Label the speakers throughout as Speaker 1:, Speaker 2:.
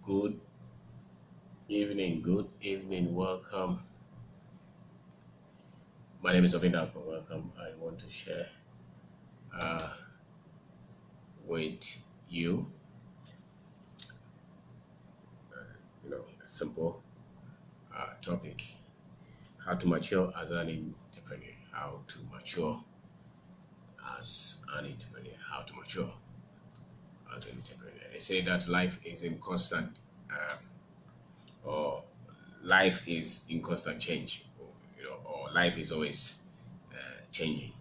Speaker 1: Good good evening, welcome. My name is Obindako, welcome. I want to share uh, with you, a simple topic, how to mature as an entrepreneur, how to mature as an entrepreneur, how to mature as an entrepreneur. They say that life is in constant, or life is in constant change, or life is always changing,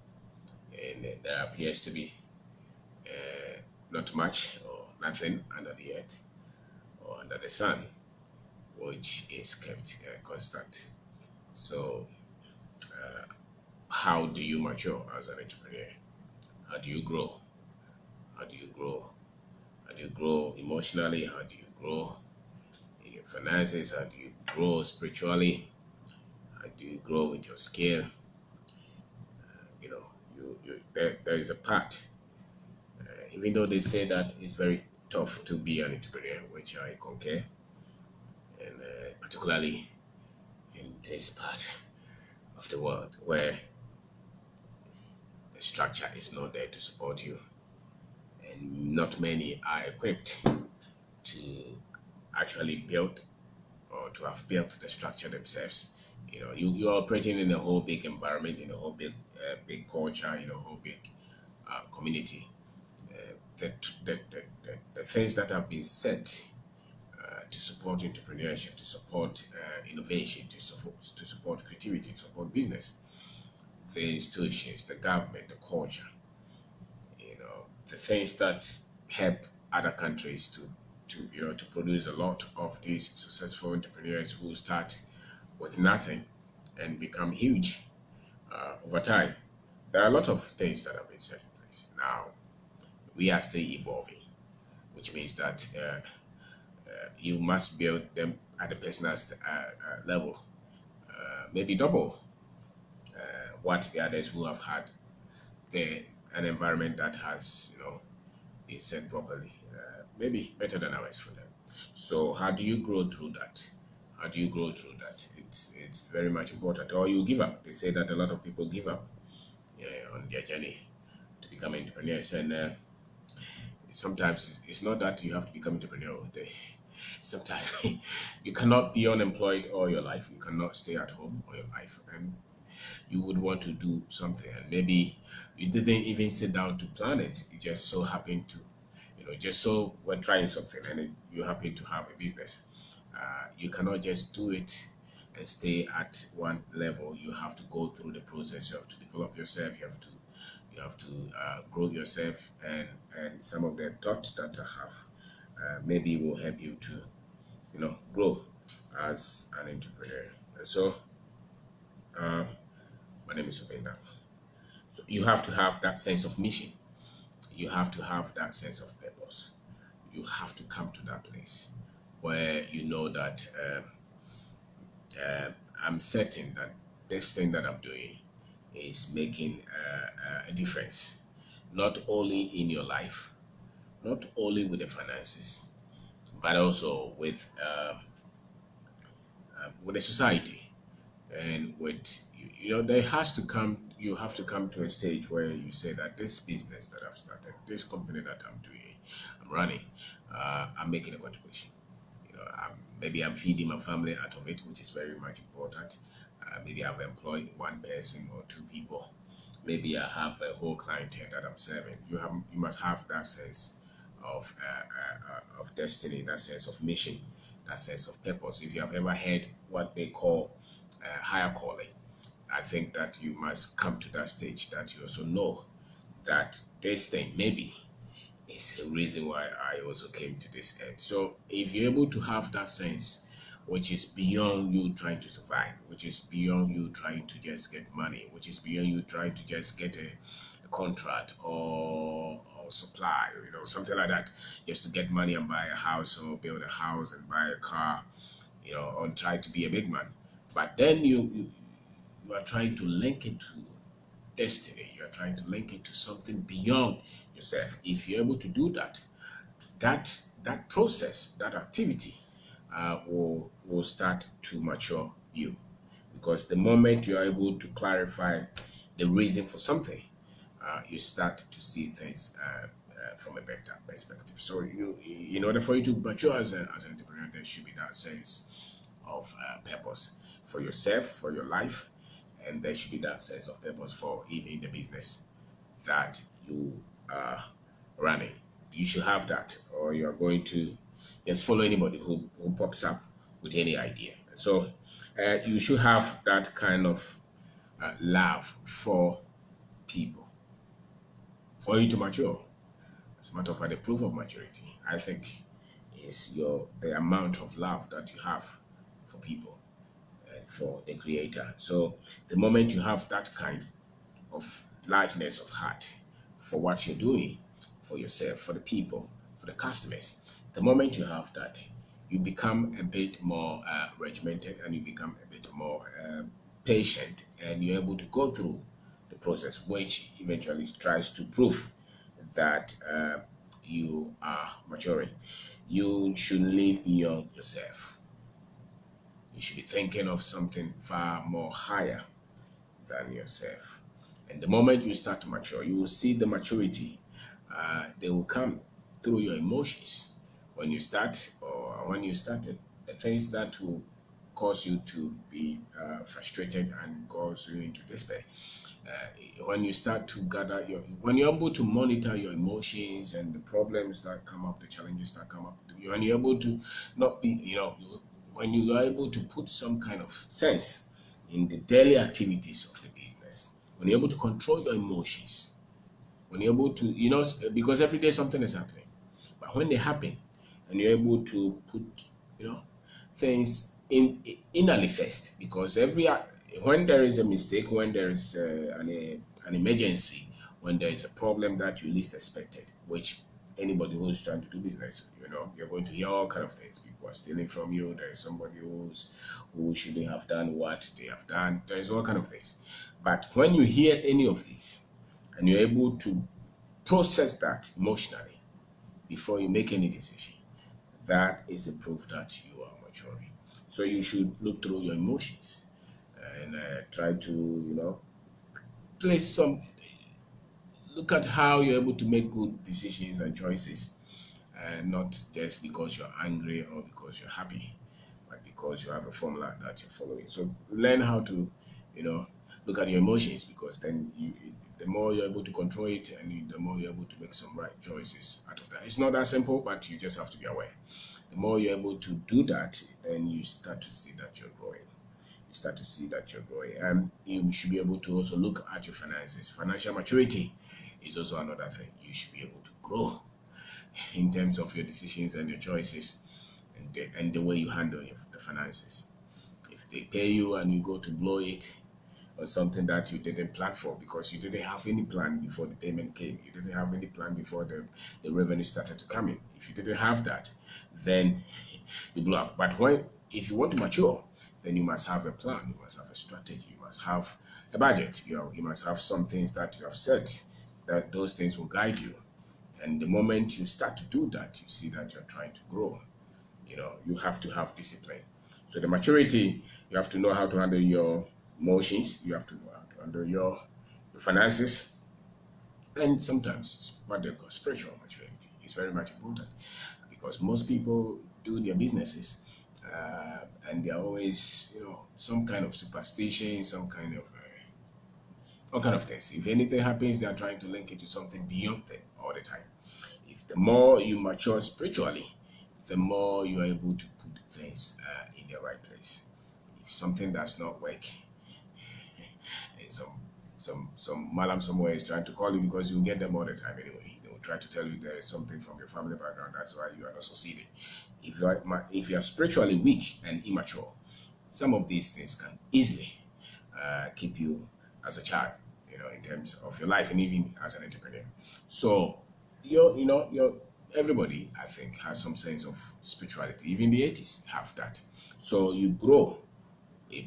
Speaker 1: and there appears to be not much or nothing under the earth or under the sun, which is kept constant. So, how do you mature as an entrepreneur? How do you grow? How do you grow? How do you grow emotionally? How do you grow in your finances? How do you grow spiritually? How do you grow with your skill? You know, there is a part. Even though they say that it's very tough to be an entrepreneur, which I concur, and particularly in this part of the world where the structure is not there to support you, and not many are equipped to actually build or to have built the structure themselves. You're operating in a whole big environment, in a whole big culture, in a whole big community. The things that have been set to support entrepreneurship, to support innovation, to support creativity, to support business, the institutions, the government, the culture, the things that help other countries to produce a lot of these successful entrepreneurs who start with nothing and become huge over time. There are a lot of things that have been set in place. Now we are still evolving, which means that you must build them at the personal level, maybe double what the others who have had the an environment that has been set properly, maybe better than ours for them. So how do you grow through that? How do you grow through that? It's very much important. Or you give up. They say that a lot of people give up on their journey to become entrepreneurs, and sometimes it's not that you have to become entrepreneur. Sometimes you cannot be unemployed all your life. You cannot stay at home all your life, and you would want to do something, and maybe you didn't even sit down to plan it. You just so happened to, just so we're trying something, and you happen to have a business. You cannot just do it and stay at one level. You have to go through the process. You have to develop yourself. You have to grow yourself, and some of the thoughts that I have maybe will help you to grow as an entrepreneur. And so, uh, my name is Ubenda. So you have to have that sense of mission. You have to have that sense of purpose. You have to come to that place where you know that uh, I'm certain that this thing that I'm doing is making a difference, not only in your life, not only with the finances, but also with the society, and with there has to come you have to come to a stage where you say that this business that I've started, this company that I'm running, I'm making a contribution. Maybe I'm feeding my family out of it, which is very much important. Maybe I've employed one person or two people. Maybe I have a whole clientele that I'm serving. You must have that sense of destiny, that sense of mission, that sense of purpose. If you have ever heard what they call higher calling, I think that you must come to that stage that you also know that this thing maybe is a reason why I also came to this end. So if you're able to have that sense, which is beyond you trying to survive, which is beyond you trying to just get money, which is beyond you trying to just get a contract or supply, something like that, just to get money and buy a house or build a house and buy a car, or try to be a big man. But then you are trying to link it to destiny. You are trying to link it to something beyond yourself. If you're able to do that, that that process, that activity will start to mature you. Because the moment you are able to clarify the reason for something, you start to see things from a better perspective. So in order for you to mature as an entrepreneur, there should be that sense of purpose for yourself, for your life, and there should be that sense of purpose for even the business that you are running. You should have that, or you are going to just follow anybody who pops up with any idea. So you should have that kind of love for people for you to mature. As a matter of fact, the proof of maturity, I think, is the amount of love that you have for people and for the Creator. So the moment you have that kind of largeness of heart for what you're doing, for yourself, for the people, for the customers, the moment you have that, you become a bit more regimented, and you become a bit more patient, and you're able to go through the process, which eventually tries to prove that you are maturing. You should live beyond yourself. You should be thinking of something far more higher than yourself. And the moment you start to mature, you will see the maturity. They will come through your emotions when you start, or when you started. The things that will cause you to be frustrated and cause you into despair. When you start to when you're able to monitor your emotions and the problems that come up, the challenges that come up, when you're able to not be, when you are able to put some kind of sense in the daily activities of the business, when you're able to control your emotions, when you're able to, because every day something is happening, but when they happen, and you're able to put, things innerly first, because when there is a mistake, when there is an emergency, when there is a problem that you least expected, which anybody who's trying to do business, you're going to hear all kind of things. People are stealing from you. There is somebody who shouldn't have done what they have done. There is all kind of things. But when you hear any of this, and you're able to process that emotionally before you make any decision, that is a proof that you are maturing. So you should look through your emotions and try to, look at how you're able to make good decisions and choices, and not just because you're angry or because you're happy, but because you have a formula that you're following. So learn how to, look at your emotions, because then the more you're able to control it, and the more you're able to make some right choices out of that. It's not that simple, but you just have to be aware. The more you're able to do that, then you start to see that you're growing. You start to see that you're growing. And you should be able to also look at your finances. Financial maturity is also another thing. You should be able to grow in terms of your decisions and your choices, and the way you handle the finances. If they pay you and you go to blow it on something that you didn't plan for, because you didn't have any plan before the payment came, you didn't have any plan before the revenue started to come in. If you didn't have that, then you blow up. But if you want to mature, then you must have a plan, you must have a strategy, you must have a budget, you must have some things that you have set, that those things will guide you. And the moment you start to do that, you see that you're trying to grow. You have to have discipline. So the maturity, you have to know how to handle your emotions, you have to know how to handle your finances, and sometimes what they call spiritual maturity is very much important, because most people do their businesses, and they're always, some kind of superstition, some kind of all kind of things. If anything happens, they are trying to link it to something beyond them all the time. If the more you mature spiritually, the more you are able to put things in the right place. If something does not work, some malam somewhere is trying to call you, because you get them all the time anyway. They will try to tell you there is something from your family background, that's why you are not succeeding. If you are spiritually weak and immature, some of these things can easily keep you as a child, in terms of your life, and even as an entrepreneur. So everybody, I think, has some sense of spirituality. Even the atheists have that. So you grow.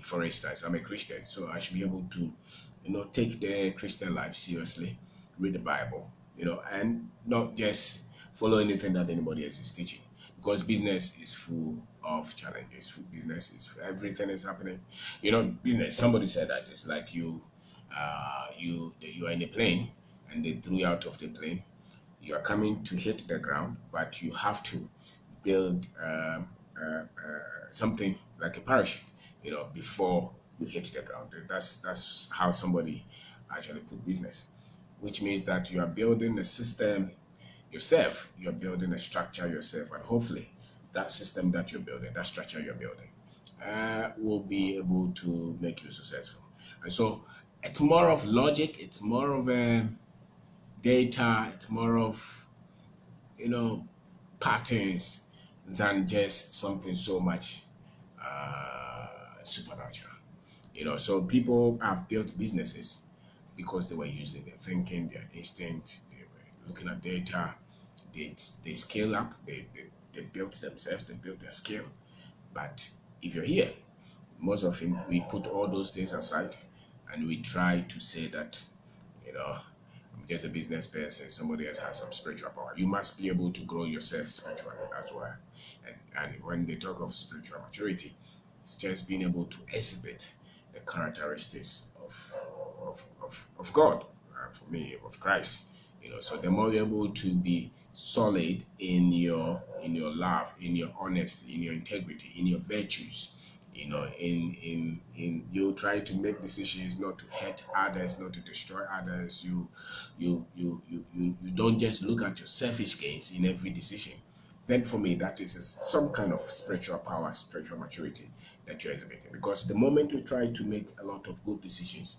Speaker 1: For instance, I'm a Christian, so I should be able to, take the Christian life seriously, read the Bible, and not just follow anything that anybody else is teaching, because business is full of challenges. Business is everything is happening. You know, business. Somebody said that it's like you are in a plane and they threw you out of the plane. You are coming to hit the ground, but you have to build something like a parachute, before you hit the ground. That's how somebody actually put business, which means that you are building a system yourself, you're building a structure yourself, and hopefully that system that you're building, that structure you're building, will be able to make you successful. And so it's more of logic, it's more of data, it's more of, patterns than just something so much supernatural. So people have built businesses because they were using their thinking, their instinct, they were looking at data, they scale up, they built themselves, they built their skill. But if you're here, most of it, we put all those things aside and we try to say that, I'm just a business person, somebody else has some spiritual power. You must be able to grow yourself spiritually as well. And when they talk of spiritual maturity, it's just being able to exhibit the characteristics of God, for me, of Christ. So the more you're able to be solid in your love, in your honesty, in your integrity, in your virtues, in you try to make decisions not to hurt others, not to destroy others. You don't just look at your selfish gains in every decision. Then for me, that is some kind of spiritual power, spiritual maturity that you're exhibiting. Because the moment you try to make a lot of good decisions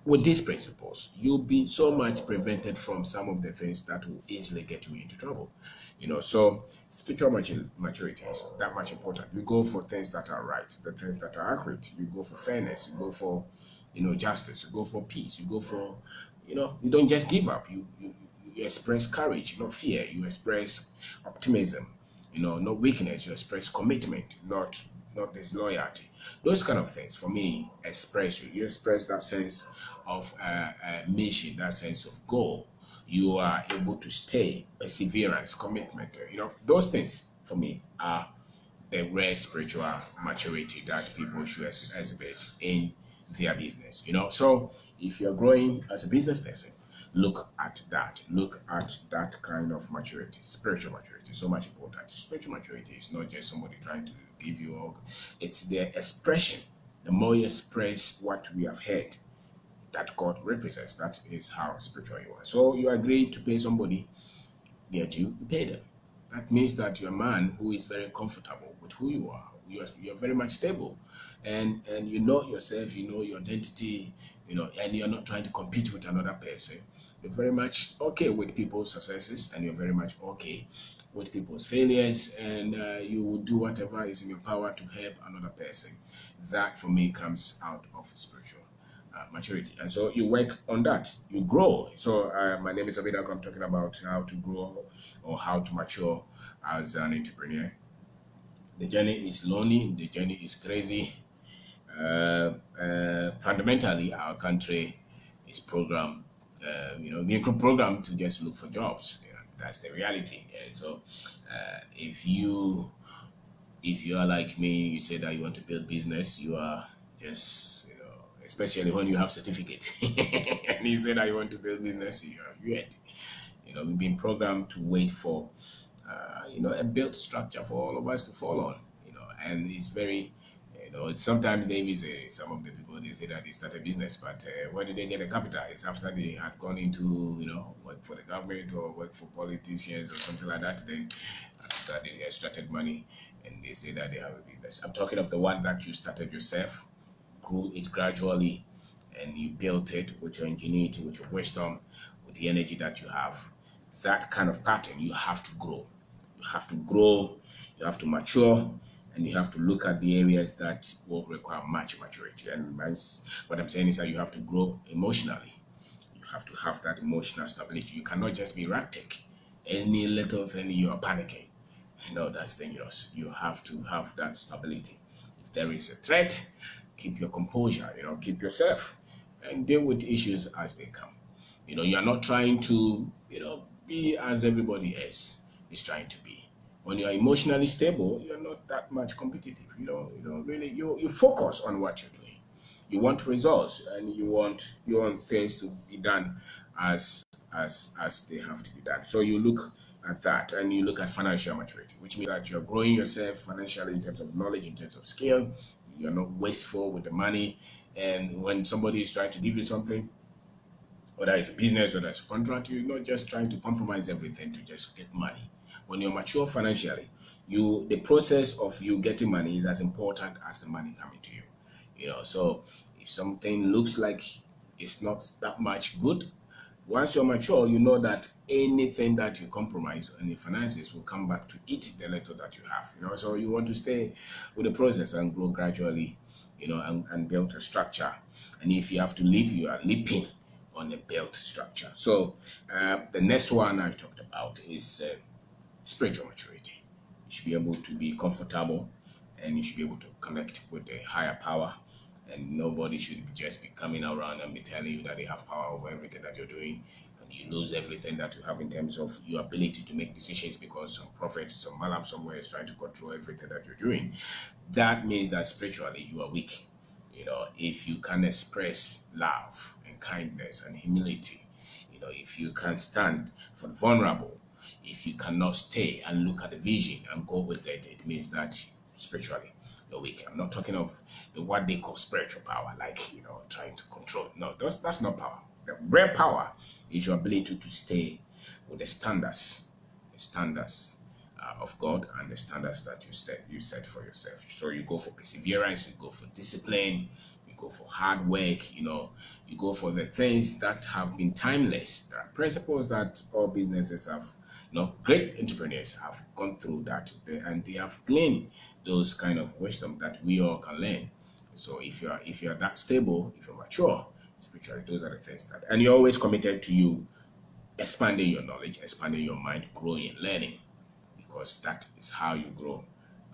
Speaker 1: with these principles, you'll be so much prevented from some of the things that will easily get you into trouble. So spiritual maturity is that much important. You go for things that are right, the things that are accurate. You go for fairness. You go for, justice. You go for peace. You go for, you don't just give up. You express courage, not fear. You express optimism, not weakness. You express commitment, not disloyalty. Those kind of things, for me, express you. You express that sense of mission, that sense of goal. You are able to stay, perseverance, commitment. Those things, for me, are the rare spiritual maturity that people should exhibit in their business. So if you're growing as a business person, look at that. Look at that kind of maturity. Spiritual maturity is so much important. Spiritual maturity is not just somebody trying to give you all. It's their expression. The more you express what we have heard that God represents, that is how spiritual you are. So you agree to pay somebody their due, you pay them. That means that you're a man who is very comfortable with who you are. You're very much stable, and you know yourself, you know your identity, and you're not trying to compete with another person. You're very much okay with people's successes, and you're very much okay with people's failures, and you will do whatever is in your power to help another person. That for me comes out of spiritual maturity. And so you work on that, you grow. So my name is Abidak. I'm talking about how to grow or how to mature as an entrepreneur. The journey is lonely, the journey is crazy. Fundamentally, our country is programmed, being programmed to just look for jobs. That's the reality. And so if you are like me, you say that you want to build business, you are just, especially when you have certificate and you say that you want to build business, you're it. We've been programmed to wait for a built structure for all of us to fall on, and it's very, sometimes they even say, some of the people, they say that they started business, but where did they get the capital? It's after they had gone into, work for the government or work for politicians or something like that, then after they extracted money and they say that they have a business. I'm talking of the one that you started yourself, grew it gradually, and you built it with your ingenuity, with your wisdom, with the energy that you have. That kind of pattern, you have to grow. You have to grow, you have to mature, and you have to look at the areas that will require much maturity. And what I'm saying is that you have to grow emotionally. You have to have that emotional stability. You cannot just be erratic. Any little thing you are panicking. That's dangerous. You have to have that stability. If there is a threat, keep your composure, keep yourself and deal with issues as they come. You are not trying to, be as everybody else. is trying to be. When you're emotionally stable, you're not that much competitive. You don't really, you focus on what you're doing. You want results, and you want things to be done as they have to be done. So you look at that, and you look at financial maturity, which means that you're growing yourself financially in terms of knowledge, in terms of skill. You're not wasteful with the money. And when somebody is trying to give you something, whether it's a business, whether it's a contract, you're not just trying to compromise everything to just get money. When you're mature financially, the process of you getting money is as important as the money coming to you. So if something looks like it's not that much good, once you're mature, you know that anything that you compromise on your finances will come back to eat the little that you have. So you want to stay with the process and grow gradually, and build a structure. And if you have to leap, you are leaping on a built structure. So the next one I talked about is spiritual maturity. You should be able to be comfortable, and you should be able to connect with the higher power. And nobody should just be coming around and be telling you that they have power over everything that you're doing, and you lose everything that you have in terms of your ability to make decisions because some prophet, some malam somewhere is trying to control everything that you're doing. That means that spiritually you are weak. If you can express love and kindness and humility, if you can stand for the vulnerable, if you cannot stay and look at the vision and go with it, it means that spiritually you're weak. I'm not talking of what they call spiritual power, like trying to control. No, that's not power. The real power is your ability to stay with the standards of God, and the standards that you set for yourself. So you go for perseverance, you go for discipline, you go for hard work, you go for the things that have been timeless. There are principles that all businesses have, great entrepreneurs have gone through that, and they have gleaned those kind of wisdom that we all can learn. So if you're that stable, if you're mature spiritually, those are the things and you're always committed to you expanding your knowledge, expanding your mind, growing and learning, because that is how you grow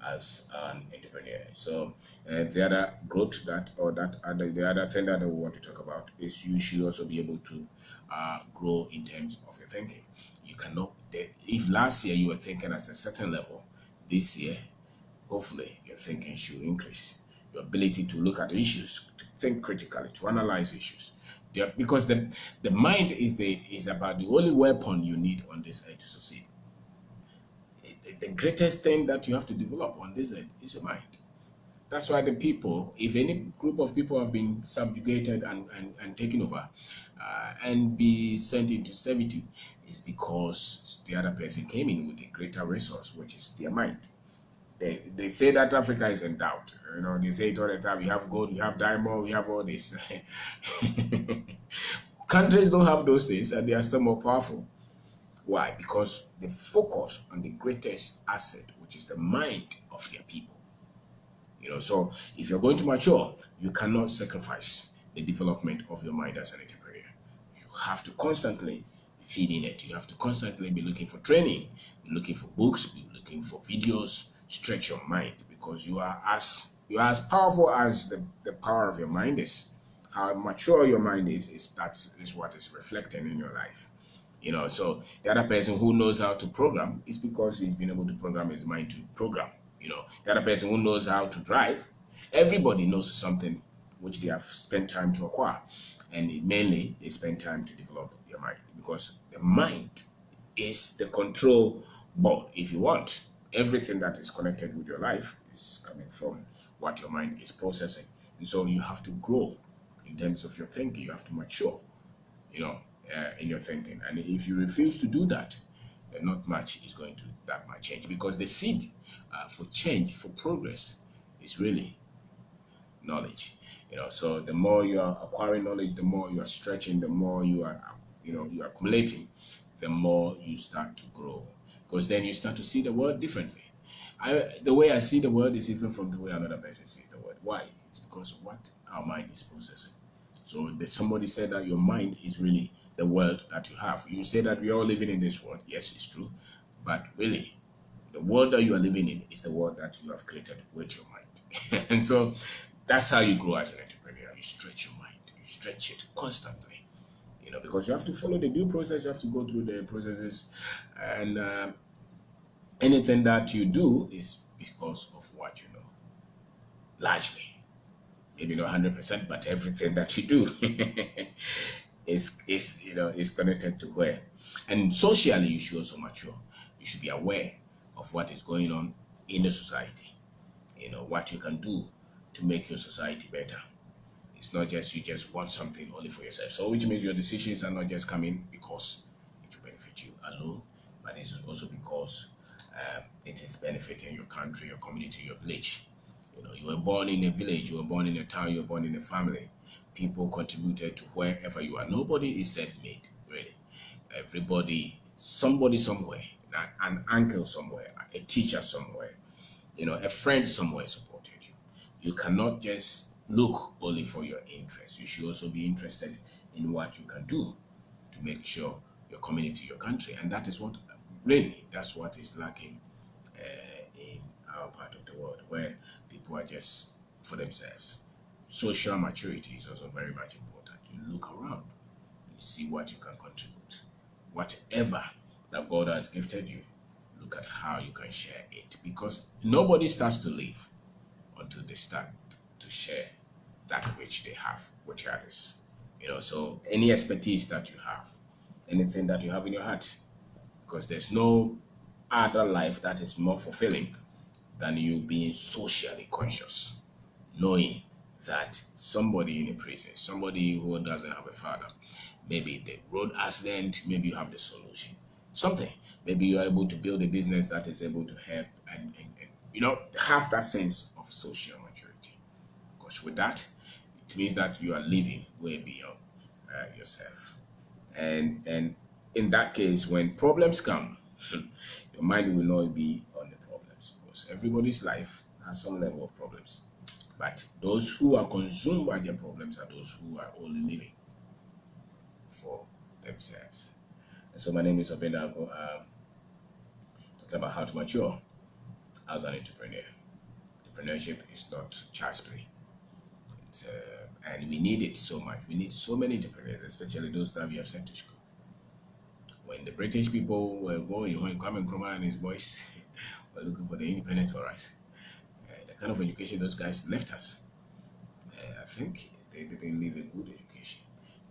Speaker 1: as an entrepreneur. So the other growth the other thing that I want to talk about is you should also be able to grow in terms of your thinking. You cannot, if last year you were thinking at a certain level, this year, hopefully your thinking should increase. Your ability to look at issues, to think critically, to analyze issues. Because the mind is about the only weapon you need on this earth to succeed. The greatest thing that you have to develop on this earth is your mind. That's why the people, if any group of people have been subjugated and taken over and be sent into servitude, it's because the other person came in with a greater resource, which is their mind. They say that Africa is endowed. They say it all the time. We have gold, we have diamond, we have all this. Countries don't have those things, and they are still more powerful. Why? Because they focus on the greatest asset, which is the mind of their people. So if you're going to mature, you cannot sacrifice the development of your mind as an entrepreneur. You have to constantly be feeding it. You have to constantly be looking for training, be looking for books, be looking for videos. Stretch your mind, because you are as powerful as the power of your mind is. How mature your mind is what is reflecting in your life. So the other person who knows how to program is because he's been able to program his mind to program. The other person who knows how to drive, everybody knows something which they have spent time to acquire, and mainly they spend time to develop their mind, because the mind is the control board. If you want, everything that is connected with your life is coming from what your mind is processing. And so you have to grow in terms of your thinking. You have to mature, in your thinking. And if you refuse to do that, then not much is going to that much change, because the seed for change, for progress, is really knowledge. So the more you are acquiring knowledge, the more you are stretching, the more you are you're accumulating, the more you start to grow, because then you start to see the world differently. The way I see the world is different from the way another person sees the world. Why? It's because of what our mind is processing. So somebody said that your mind is really the world that you have. You say that we are all living in this world. Yes, it's true. But really, the world that you are living in is the world that you have created with your mind. And so that's how you grow as an entrepreneur. You stretch your mind. You stretch it constantly. Because you have to follow the due process. You have to go through the processes. And Anything that you do is because of what you know, largely. Maybe not 100%, but everything that you do is connected to where. And socially, you should also mature. You should be aware of what is going on in the society. What you can do to make your society better. It's not just you just want something only for yourself. So which means your decisions are not just coming because it will benefit you alone, but it's also because it is benefiting your country, your community, your village. You were born in a village, you were born in a town, you were born in a family. People contributed to wherever you are. Nobody is self-made, really. Everybody, somebody somewhere, an uncle somewhere, a teacher somewhere, a friend somewhere supported you. You cannot just look only for your interests. You should also be interested in what you can do to make sure your community, your country, and that is what that's what is lacking in our part of the world, where people are just for themselves. Social maturity is also very much important. You look around and see what you can contribute. Whatever that God has gifted you, look at how you can share it, because nobody starts to live until they start to share that which they have with others. So any expertise that you have, anything that you have in your heart, because there's no other life that is more fulfilling than you being socially conscious, knowing that somebody in a prison, somebody who doesn't have a father, maybe the road accident, maybe you have the solution. Something. Maybe you're able to build a business that is able to help and have that sense of social maturity. Because with that, it means that you are living way beyond yourself. And in that case, when problems come, your mind will not be on the problems, because everybody's life has some level of problems. But those who are consumed by their problems are those who are only living for themselves. And so my name is Obendago. Talking about how to mature as an entrepreneur. Entrepreneurship is not child's play. And we need it so much. We need so many entrepreneurs, especially those that we have sent to school. When the British people were going, when Kwame Nkrumah and his boys were looking for the independence for us, the kind of education those guys left us, I think they didn't leave a good education.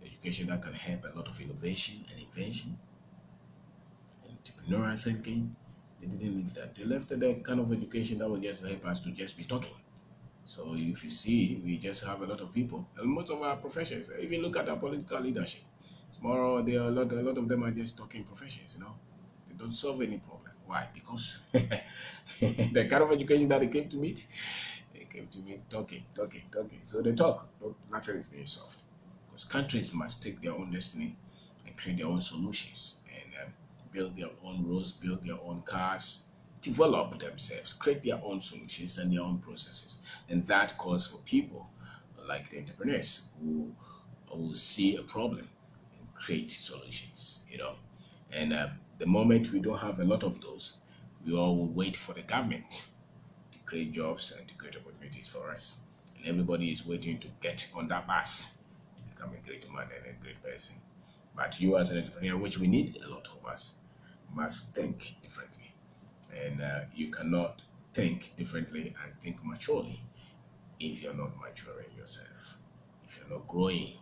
Speaker 1: Education that can help a lot of innovation and invention and entrepreneurial thinking. They didn't leave that. They left the kind of education that would just help us to just be talking. So if you see, we just have a lot of people, and most of our professions. Even look at our political leadership. Tomorrow, a lot of them are just talking professions. They don't solve any problem. Why? Because the kind of education that they came to meet, talking. So they talk. Nothing is being solved. Because countries must take their own destiny and create their own solutions and build their own roads, build their own cars, develop themselves, create their own solutions and their own processes. And that calls for people like the entrepreneurs who will see a problem and create solutions. And the moment we don't have a lot of those, we all will wait for the government to create jobs and to create opportunities for us. And everybody is waiting to get on that bus to become a great man and a great person. But you as an entrepreneur, which we need a lot of us, must think differently. And you cannot think differently and think maturely if you're not maturing yourself, if you're not growing,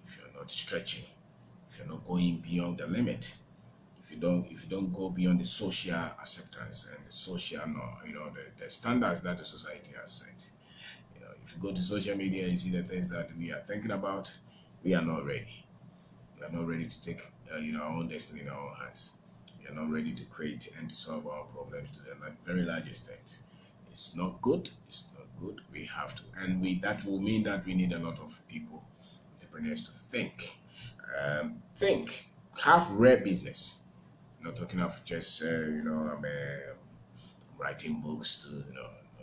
Speaker 1: if you're not stretching, if you're not going beyond the limit, if you don't go beyond the social acceptance and the social the standards that the society has set. If you go to social media, you see the things that we are thinking about, we are not ready. We are not ready to take our own destiny in our own hands. We are not ready to create and to solve our problems to a very large extent. It's not good. It's not good. We have to, and that will mean that we need a lot of people, entrepreneurs, to think, have rare business. I'm not talking of just I'm writing books to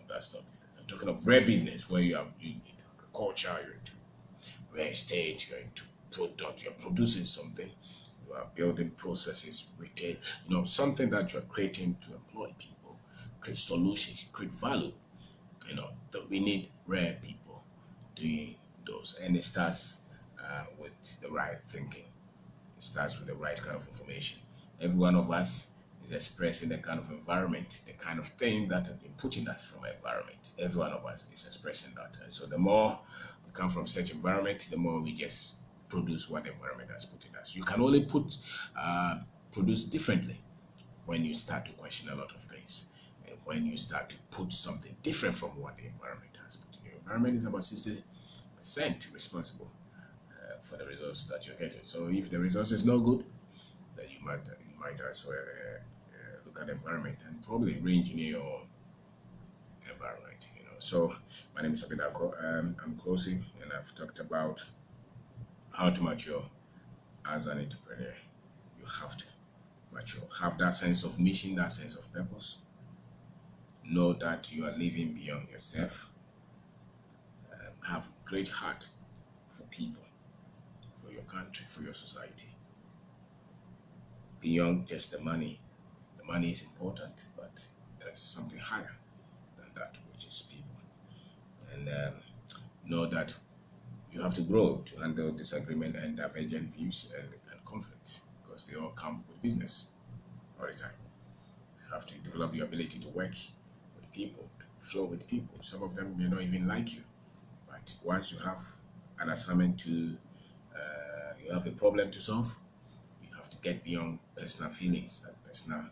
Speaker 1: that stuff. I'm talking of rare business where you're into agriculture, you're into real estate, you're into product, you're producing something, you are building processes, retail, something that you're creating to employ people, create solutions, create value. That we need rare people doing those, and it starts with the right thinking. It starts with the right kind of information. Every one of us is expressing the kind of environment, the kind of thing that has been put in us from environment. Every one of us is expressing that. And so the more we come from such environment, the more we just produce what the environment has put in us. You can only produce differently when you start to question a lot of things, and when you start to put something different from what the environment has put in. The environment is about 60% responsible for the results that you're getting. So if the results is not good, then you might as well look at the environment and probably re-engineer your environment. So my name is Obinako. I'm closing, and I've talked about how to mature as an entrepreneur. You have to mature, have that sense of mission, that sense of purpose. Know that you are living beyond yourself. Have great heart for people, for your country, for your society. Beyond just the money. The money is important, but there's something higher than that, which is people. And know that you have to grow to handle disagreement and divergent views and conflicts, because they all come with business all the time. You have to develop your ability to work with people, to flow with people. Some of them may not even like you, but once you have an assignment to, you have a problem to solve, you have to get beyond personal feelings and personal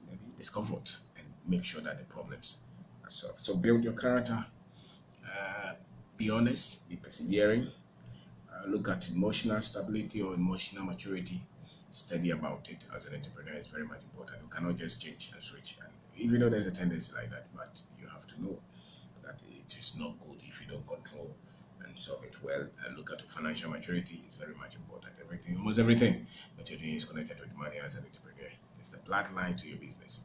Speaker 1: maybe discomfort, and make sure that the problems are solved. So build your character, be honest, be persevering, look at emotional stability or emotional maturity, study about it. As an entrepreneur, it's very much important. You cannot just change and switch, and even though there's a tendency like that, but you have to know that it is not good if you don't control and solve it well. And look at financial maturity. It's very much important. Almost everything that you're doing is connected with money as an entrepreneur. It's the bloodline to your business.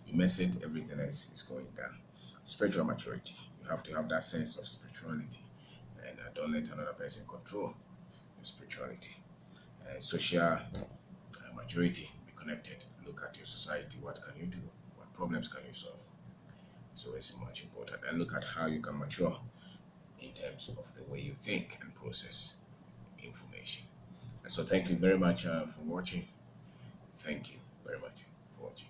Speaker 1: You mess it, everything else is going down. Spiritual maturity. You have to have that sense of spirituality, and don't let another person control your spirituality. Social maturity. Be connected. Look at your society. What can you do? What problems can you solve? So it's much important. And look at how you can mature in terms of the way you think and process information. And so thank you very much for watching. Thank you very much for watching.